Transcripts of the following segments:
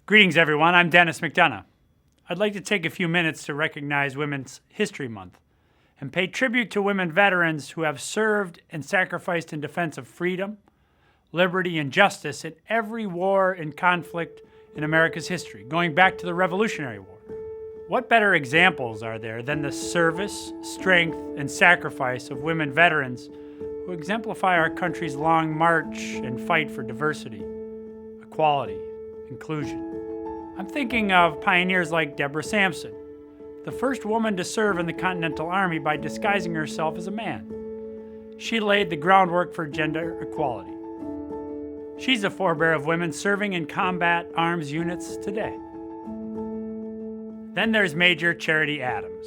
Greetings, everyone. I'm Dennis McDonough. I'd like to take a few minutes to recognize Women's History Month and pay tribute to women veterans who have served and sacrificed in defense of freedom, liberty, and justice in every war and conflict in America's history, going back to the Revolutionary War. What better examples are there than the service, strength, and sacrifice of women veterans who exemplify our country's long march and fight for diversity, equality, inclusion? I'm thinking of pioneers like Deborah Sampson, the first woman to serve in the Continental Army by disguising herself as a man. She laid the groundwork for gender equality. She's a forebear of women serving in combat arms units today. Then there's Major Charity Adams.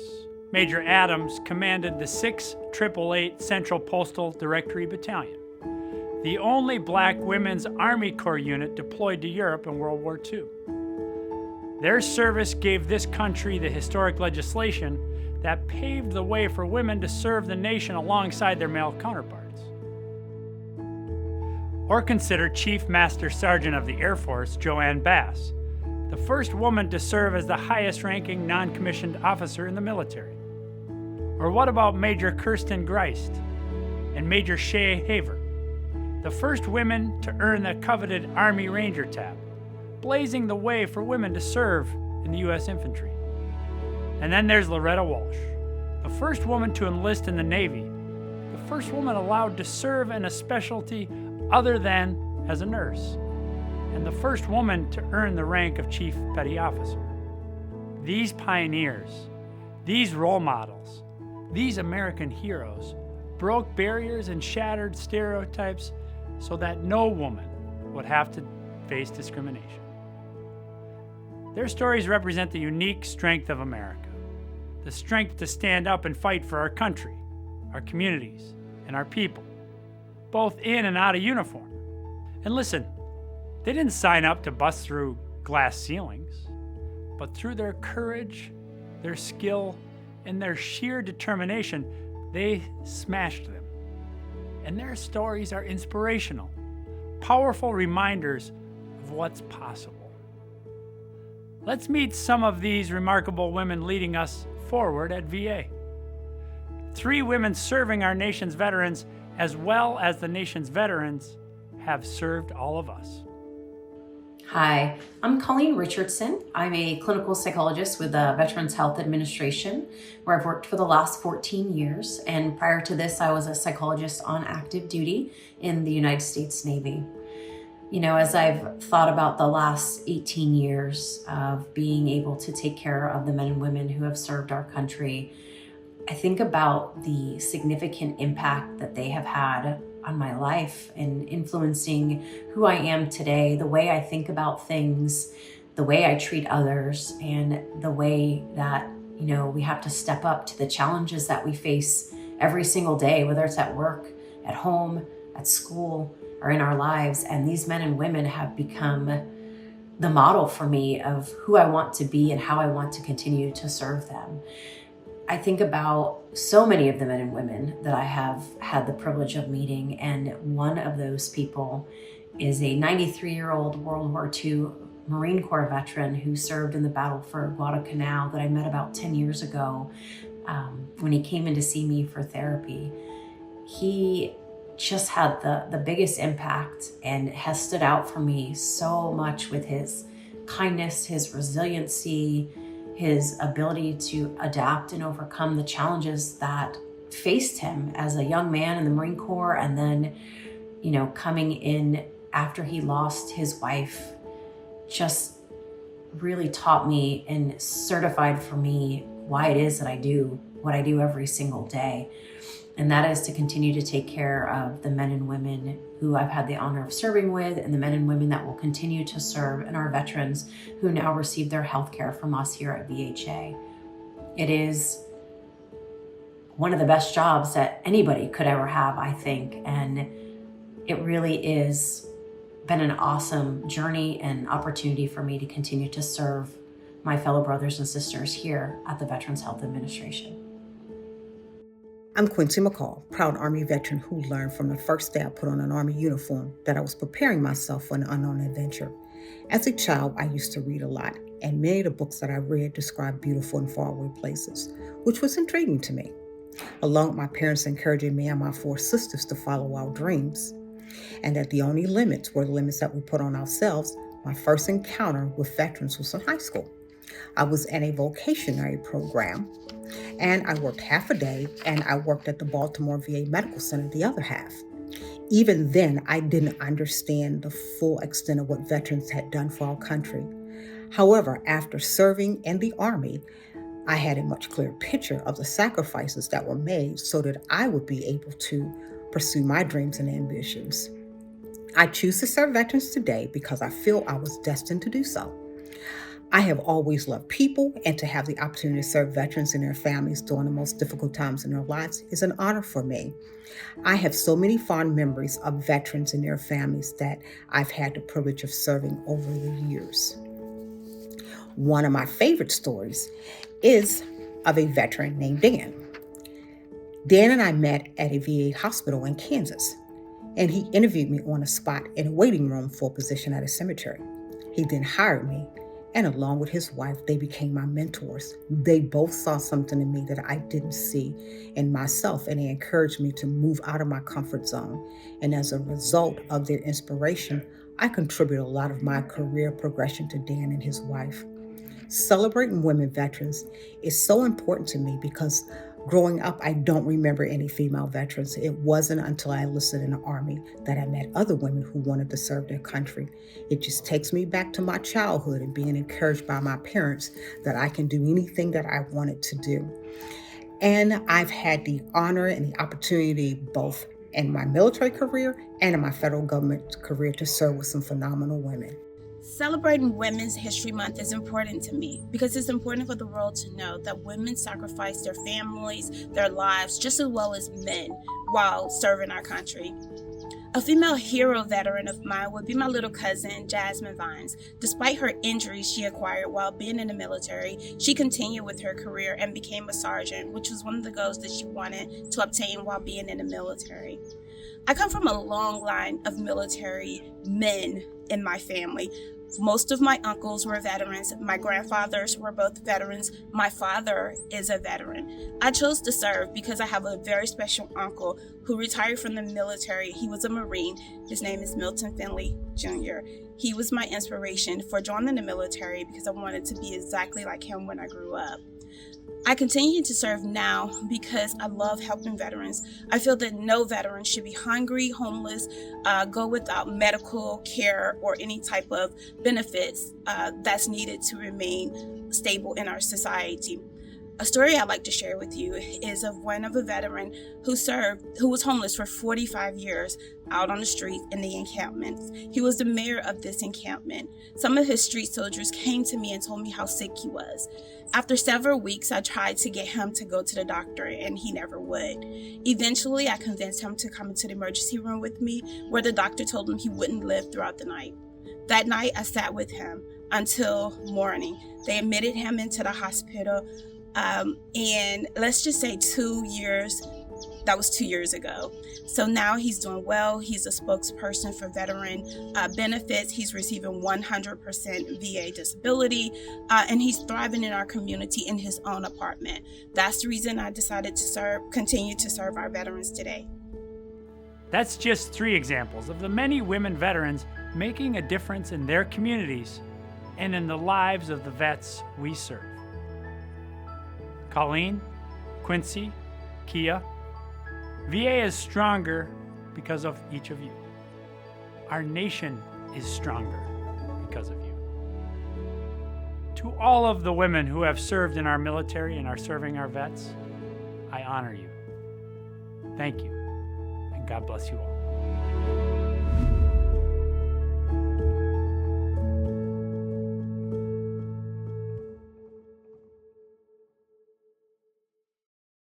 Major Adams commanded the 6,888 Central Postal Directory Battalion, the only black women's Army Corps unit deployed to Europe in World War II. Their service gave this country the historic legislation that paved the way for women to serve the nation alongside their male counterparts. Or consider Chief Master Sergeant of the Air Force, Joanne Bass, the first woman to serve as the highest-ranking non-commissioned officer in the military. Or what about Major Kirsten Greist and Major Shea Haver, the first women to earn the coveted Army Ranger tab, blazing the way for women to serve in the U.S. infantry. And then there's Loretta Walsh, the first woman to enlist in the Navy, the first woman allowed to serve in a specialty other than as a nurse, and the first woman to earn the rank of Chief Petty Officer. These pioneers, these role models, these American heroes broke barriers and shattered stereotypes so that no woman would have to face discrimination. Their stories represent the unique strength of America, the strength to stand up and fight for our country, our communities, and our people, both in and out of uniform. And listen, they didn't sign up to bust through glass ceilings, but through their courage, their skill, and their sheer determination, they smashed them. And their stories are inspirational, powerful reminders of what's possible. Let's meet some of these remarkable women leading us forward at VA. 3 women serving our nation's veterans, as well as the nation's veterans, have served all of us. Hi, I'm Colleen Richardson. I'm a clinical psychologist with the Veterans Health Administration, where I've worked for the last 14 years. And prior to this, I was a psychologist on active duty in the United States Navy. You know, as I've thought about the last 18 years of being able to take care of the men and women who have served our country, I think about the significant impact that they have had on my life and influencing who I am today, the way I think about things, the way I treat others, and the way that, you know, we have to step up to the challenges that we face every single day, whether it's at work, at home, at school, or in our lives. And these men and women have become the model for me of who I want to be and how I want to continue to serve them. I think about so many of the men and women that I have had the privilege of meeting, and one of those people is a 93-year-old World War II Marine Corps veteran who served in the battle for Guadalcanal that I met about 10 years ago when he came in to see me for therapy. He just had the biggest impact and has stood out for me so much with his kindness, his resiliency, his ability to adapt and overcome the challenges that faced him as a young man in the Marine Corps, and then, you know, coming in after he lost his wife, just really taught me and certified for me why it is that I do what I do every single day. And that is to continue to take care of the men and women who I've had the honor of serving with, and the men and women that will continue to serve, and our veterans who now receive their health care from us here at VHA. It is one of the best jobs that anybody could ever have, I think. And it really is been an awesome journey and opportunity for me to continue to serve my fellow brothers and sisters here at the Veterans Health Administration. I'm Quincy McCall, proud Army veteran who learned from the first day I put on an Army uniform that I was preparing myself for an unknown adventure. As a child, I used to read a lot, and many of the books that I read described beautiful and faraway places, which was intriguing to me. Along with my parents encouraging me and my four sisters to follow our dreams, and that the only limits were the limits that we put on ourselves, my first encounter with veterans was in high school. I was in a vocationary program, and I worked half a day, and I worked at the Baltimore VA Medical Center the other half. Even then, I didn't understand the full extent of what veterans had done for our country. However, after serving in the Army, I had a much clearer picture of the sacrifices that were made so that I would be able to pursue my dreams and ambitions. I choose to serve veterans today because I feel I was destined to do so. I have always loved people, and to have the opportunity to serve veterans and their families during the most difficult times in their lives is an honor for me. I have so many fond memories of veterans and their families that I've had the privilege of serving over the years. One of my favorite stories is of a veteran named Dan. Dan and I met at a VA hospital in Kansas, and he interviewed me on a spot in a waiting room for a position at a cemetery. He then hired me, and along with his wife, they became my mentors. They both saw something in me that I didn't see in myself, and they encouraged me to move out of my comfort zone. And as a result of their inspiration, I contribute a lot of my career progression to Dan and his wife. Celebrating women veterans is so important to me because growing up, I don't remember any female veterans. It wasn't until I enlisted in the Army that I met other women who wanted to serve their country. It just takes me back to my childhood and being encouraged by my parents that I can do anything that I wanted to do. And I've had the honor and the opportunity both in my military career and in my federal government career to serve with some phenomenal women. Celebrating Women's History Month is important to me because it's important for the world to know that women sacrifice their families, their lives, just as well as men while serving our country. A female hero veteran of mine would be my little cousin, Jasmine Vines. Despite her injuries she acquired while being in the military, she continued with her career and became a sergeant, which was one of the goals that she wanted to obtain while being in the military. I come from a long line of military men in my family. Most of my uncles were veterans. My grandfathers were both veterans. My father is a veteran. I chose to serve because I have a very special uncle who retired from the military. He was a Marine. His name is Milton Finley Jr. He was my inspiration for joining the military because I wanted to be exactly like him when I grew up. I continue to serve now because I love helping veterans. I feel that no veteran should be hungry, homeless, go without medical care or any type of benefits that's needed to remain stable in our society. A story I'd like to share with you is of one of a veteran who was homeless for 45 years out on the streets in the encampments. He was the mayor of this encampment. Some of his street soldiers came to me and told me how sick he was. After several weeks, I tried to get him to go to the doctor, and he never would. Eventually, I convinced him to come into the emergency room with me, where the doctor told him he wouldn't live throughout the night. That night, I sat with him until morning. They admitted him into the hospital, and let's just say 2 years. That was 2 years ago. So now he's doing well. He's a spokesperson for veteran benefits. He's receiving 100% VA disability, and he's thriving in our community in his own apartment. That's the reason I decided to continue to serve our veterans today. That's just 3 examples of the many women veterans making a difference in their communities and in the lives of the vets we serve. Colleen, Quincy, Kia, VA is stronger because of each of you. Our nation is stronger because of you. To all of the women who have served in our military and are serving our vets, I honor you. Thank you, and God bless you all.